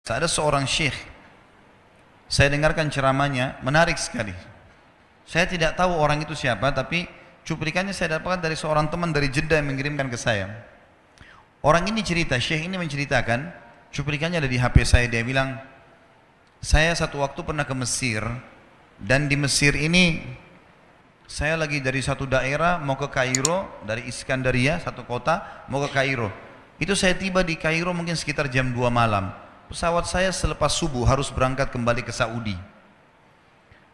Ada seorang syekh, saya dengarkan ceramahnya, menarik sekali. Saya tidak tahu orang itu siapa, tapi cuplikannya saya dapatkan dari seorang teman dari Jeddah yang mengirimkan ke saya. Orang ini cerita, syekh ini menceritakan, cuplikannya ada di HP saya, dia bilang, saya satu waktu pernah ke Mesir, dan di Mesir ini, saya lagi dari satu daerah mau ke Kairo, dari Iskandaria, satu kota, mau ke Kairo. Itu saya tiba di Kairo mungkin sekitar jam 2 malam. Pesawat saya selepas subuh harus berangkat kembali ke Saudi.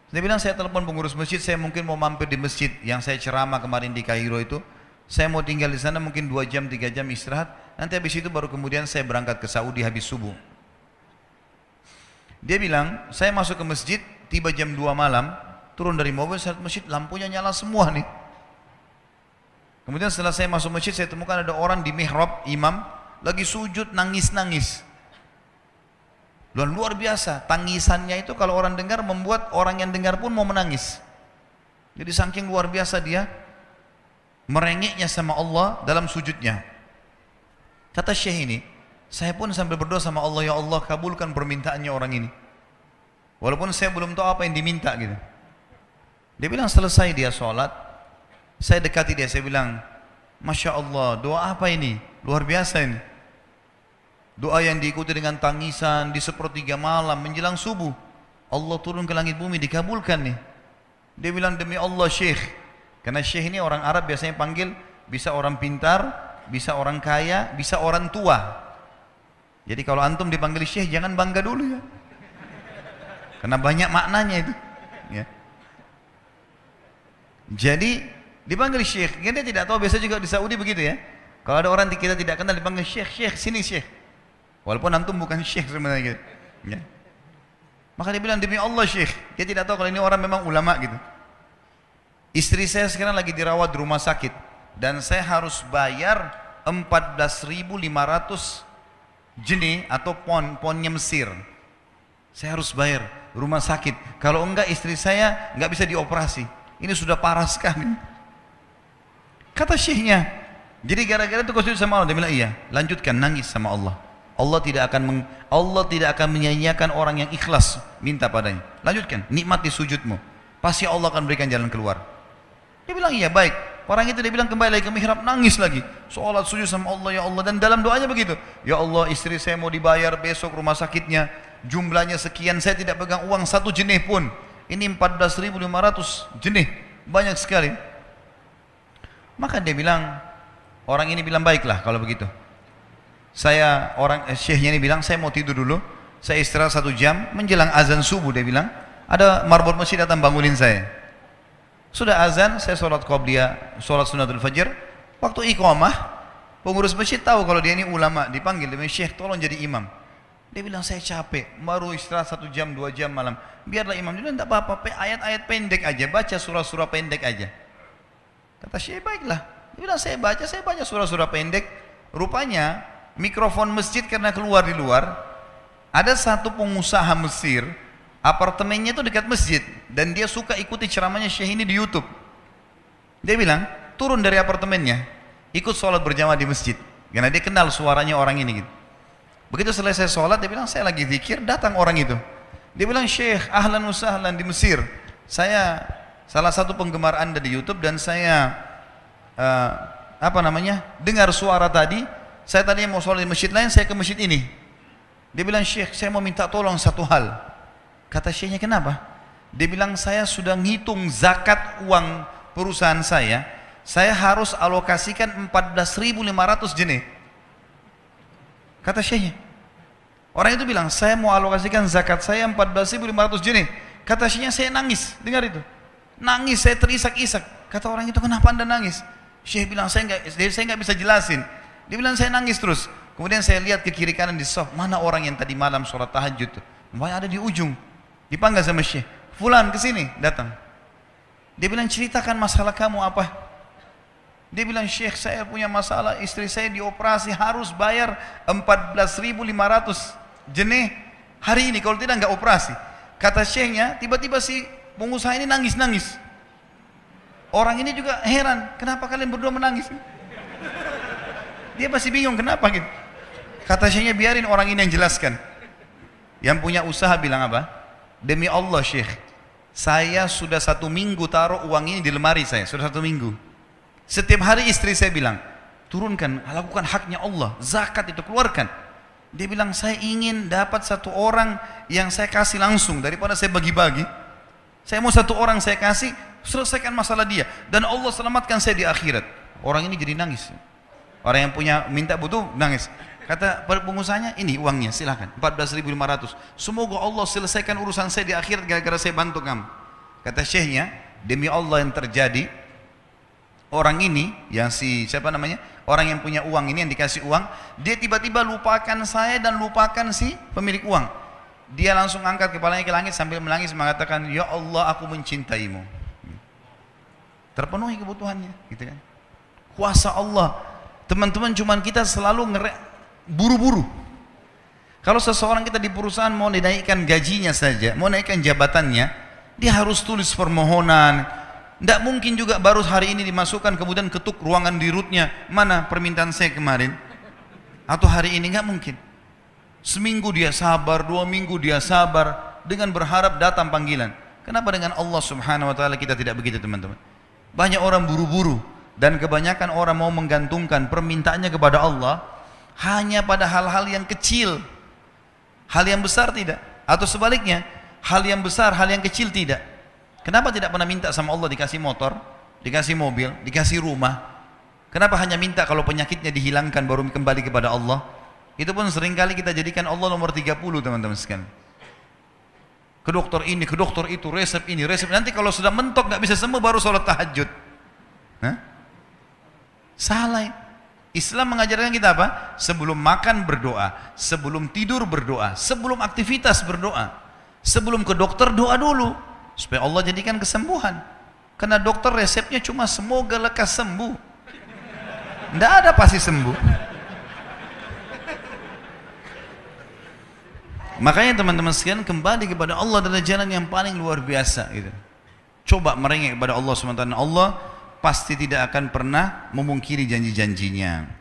Dia bilang, saya telepon pengurus masjid, saya mungkin mau mampir di masjid yang saya ceramah kemarin di Kairo itu. Saya mau tinggal di sana mungkin 2 jam, 3 jam istirahat. Nanti habis itu baru kemudian saya berangkat ke Saudi habis subuh. Dia bilang, saya masuk ke masjid, tiba jam 2 malam, turun dari mobil, saya lihat masjid, lampunya nyala semua nih. Kemudian setelah saya masuk masjid, saya temukan ada orang di mihrab, imam, lagi sujud, nangis-nangis. Luar biasa, tangisannya itu kalau orang dengar membuat orang yang dengar pun mau menangis. Jadi saking luar biasa dia merengeknya sama Allah dalam sujudnya. Kata syekh ini, saya pun sambil berdoa sama Allah, ya Allah kabulkan permintaannya orang ini. Walaupun saya belum tahu apa yang diminta gitu. Dia bilang selesai dia sholat, saya dekati dia, saya bilang, Masya Allah, doa apa ini? Luar biasa ini. Doa yang diikuti dengan tangisan di sepertiga malam menjelang subuh. Allah turun ke langit bumi, dikabulkan nih. Dia bilang, demi Allah syekh. Karena syekh ini orang Arab biasanya panggil, bisa orang pintar, bisa orang kaya, bisa orang tua. Jadi kalau antum dipanggil syekh, jangan bangga dulu ya. Karena banyak maknanya itu. Ya. Jadi dipanggil syekh. Dia tidak tahu, biasa juga di Saudi begitu ya. Kalau ada orang kita tidak kenal dipanggil syekh, syekh, sini syekh. Walaupun antum bukan syekh sebenarnya gitu. Ya. Maka dia bilang, demi Allah syekh. Dia tidak tahu kalau ini orang memang ulama gitu. Istri saya sekarang lagi dirawat di rumah sakit. Dan saya harus bayar 14.500 jenih atau ponnya Mesir. Saya harus bayar rumah sakit. Kalau enggak istri saya enggak bisa dioperasi. Ini sudah parah sekali. Kata syekhnya, jadi gara-gara itu kau sujud sama Allah. Dia bilang, iya, lanjutkan nangis sama Allah. Allah tidak akan menyanyiakan orang yang ikhlas minta padanya. Lanjutkan, nikmati sujudmu. Pasti Allah akan berikan jalan keluar. Dia bilang, iya baik. Orang itu dia bilang kembali lagi ke mihrab, nangis lagi. Sholat sujud sama Allah, ya Allah. Dan dalam doanya begitu. Ya Allah, istri saya mau dibayar besok rumah sakitnya. Jumlahnya sekian, saya tidak pegang uang 1 jenih pun. Ini 14.500 jenih. Banyak sekali. Maka dia bilang, orang ini bilang, baiklah kalau begitu. Syekhnya ini bilang, saya mau tidur dulu. Saya istirahat 1 jam, menjelang azan subuh dia bilang, ada marbot masjid datang bangunin saya. Sudah azan, saya sholat qobliyah, sholat sunatul fajr. Waktu iqamah, pengurus masjid tahu kalau dia ini ulama, dipanggil, dia bilang, syekh tolong jadi imam. Dia bilang, saya capek, baru istirahat 1 jam, 2 jam malam. Biarlah imam. Dia bilang, tidak apa-apa, ayat-ayat pendek aja, baca surah-surah pendek aja. Kata syekh, baiklah. Dia bilang, saya baca surah-surah pendek. Rupanya, mikrofon masjid karena keluar di luar, ada satu pengusaha Mesir, apartemennya itu dekat masjid, dan dia suka ikuti ceramahnya syekh ini di YouTube. Dia bilang, turun dari apartemennya, ikut sholat berjamaah di masjid, karena dia kenal suaranya orang ini gitu. Begitu selesai sholat, dia bilang, saya lagi zikir, datang orang itu. Dia bilang, syekh, ahlan wa sahlan di Mesir. Saya salah satu penggemar Anda di YouTube, dan saya dengar suara tadi. Saya tadinya mau sholat di masjid lain, saya ke masjid ini. Dia bilang, syekh, saya mau minta tolong satu hal. Kata syekhnya, kenapa? Dia bilang, saya sudah ngitung zakat uang perusahaan saya harus alokasikan 14.500 jenih. Kata syekhnya. Orang itu bilang, saya mau alokasikan zakat saya 14.500 jenih. Kata syekhnya, saya nangis, dengar itu. Nangis, saya terisak-isak. Kata orang itu, kenapa Anda nangis? Syekh bilang, saya nggak bisa jelasin. Dia bilang, saya nangis terus. Kemudian saya lihat ke kiri kanan di saf, mana orang yang tadi malam sholat tahajud tuh? Makanya ada di ujung. Dipanggil sama syekh, fulan kesini, datang. Dia bilang, ceritakan masalah kamu apa? Dia bilang, syekh, saya punya masalah, istri saya dioperasi, harus bayar 14.500 jenih hari ini, kalau tidak nggak operasi. Kata syekhnya, tiba-tiba si pengusaha ini nangis-nangis. Orang ini juga heran, kenapa kalian berdua menangis? Dia masih bingung kenapa gitu. Kata syekhnya, biarin orang ini yang jelaskan. Yang punya usaha bilang apa? Demi Allah Syekh, saya sudah 1 minggu taruh uang ini di lemari saya, sudah 1 minggu. Setiap hari istri saya bilang, turunkan, lakukan haknya Allah, zakat itu keluarkan. Dia bilang, saya ingin dapat 1 orang yang saya kasih langsung daripada saya bagi-bagi. Saya mau 1 orang saya kasih, selesaikan masalah dia, dan Allah selamatkan saya di akhirat. Orang ini jadi nangis. Orang yang punya minta butuh nangis. Kata pengusahanya, ini uangnya silakan, 14.500. Semoga Allah selesaikan urusan saya di akhirat gara-gara saya bantu kamu. Kata syekhnya, demi Allah yang terjadi, orang ini yang siapa namanya, orang yang punya uang ini, yang dikasih uang, dia tiba-tiba lupakan saya dan lupakan si pemilik uang. Dia langsung angkat kepalanya ke langit sambil menangis mengatakan, ya Allah, aku mencintaimu. Terpenuhi kebutuhannya, gitu kan? Kuasa Allah. Teman-teman, cuman kita selalu buru-buru. Kalau seseorang kita di perusahaan mau dinaikkan gajinya saja, mau naikkan jabatannya, dia harus tulis permohonan. Tidak mungkin juga baru hari ini dimasukkan kemudian ketuk ruangan di rootnya, mana permintaan saya kemarin, atau hari ini, nggak mungkin. Seminggu dia sabar, 2 minggu dia sabar, dengan berharap datang panggilan. Kenapa dengan Allah subhanahu wa ta'ala kita tidak begitu, teman-teman? Banyak orang buru-buru, dan kebanyakan orang mau menggantungkan permintaannya kepada Allah hanya pada hal-hal yang kecil, hal yang besar tidak, atau sebaliknya, hal yang besar, hal yang kecil tidak. Kenapa tidak pernah minta sama Allah dikasih motor, dikasih mobil, dikasih rumah? Kenapa hanya minta kalau penyakitnya dihilangkan baru kembali kepada Allah? Itu pun seringkali kita jadikan Allah nomor 30, teman-teman sekalian. Ke dokter ini, ke dokter itu, resep ini, resep. Nanti kalau sudah mentok nggak bisa sembuh baru sholat tahajud. Hah? Salah. Islam mengajarkan kita apa? Sebelum makan berdoa, sebelum tidur berdoa, sebelum aktivitas berdoa, sebelum ke dokter doa dulu supaya Allah jadikan kesembuhan. Karena dokter resepnya cuma semoga lekas sembuh, tidak ada pasti sembuh. Makanya teman-teman sekalian, kembali kepada Allah adalah jalan yang paling luar biasa. Gitu. Coba merengek kepada Allah SWT. Allah pasti tidak akan pernah memungkiri janji-janjinya.